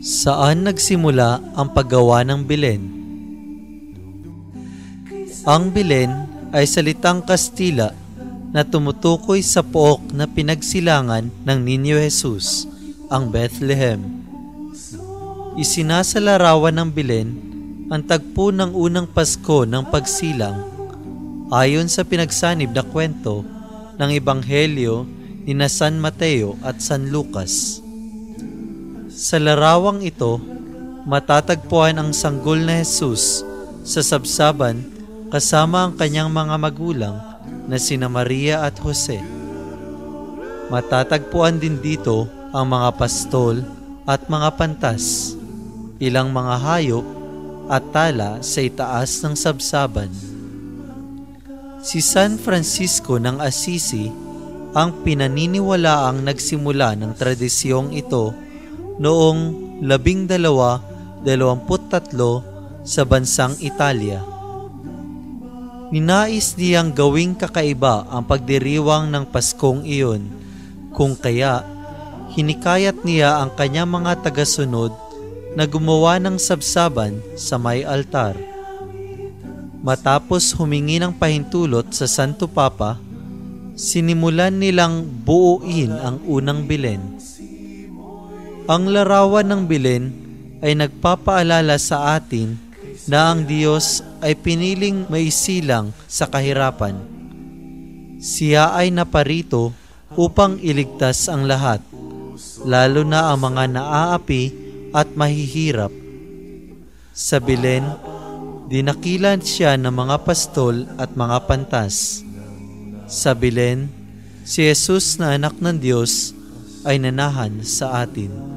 Saan nagsimula ang paggawa ng Belen? Ang Belen ay salitang Kastila na tumutukoy sa pook na pinagsilangan ng Niño Jesus, ang Bethlehem. Isinasalarawan ng Belen ang tagpo ng unang Pasko ng pagsilang ayon sa pinagsanib na kwento ng Ebanghelyo ni San Mateo at San Lucas. Sa larawang ito, matatagpuan ang sanggol na Jesus sa sabsaban kasama ang kanyang mga magulang na sina Maria at Jose. Matatagpuan din dito ang mga pastol at mga pantas, ilang mga hayop at tala sa itaas ng sabsaban. Si San Francisco ng Assisi ang pinaniniwalaang nagsimula ng tradisyong ito noong 1223 sa bansang Italia. Ninais niyang gawing kakaiba ang pagdiriwang ng Paskong iyon, kung kaya hinikayat niya ang kanyang mga tagasunod na gumawa ng sabsaban sa may altar. Matapos humingi ng pahintulot sa Santo Papa, sinimulan nilang buuin ang unang Belen. Ang larawan ng Belen ay nagpapaalala sa atin na ang Diyos ay piniling maisilang sa kahirapan. Siya ay naparito upang iligtas ang lahat, lalo na ang mga naaapi at mahihirap. Sa Belen, dinakilan siya ng mga pastol at mga pantas. Sa Belen, si Jesus na anak ng Diyos ay nanahan sa atin.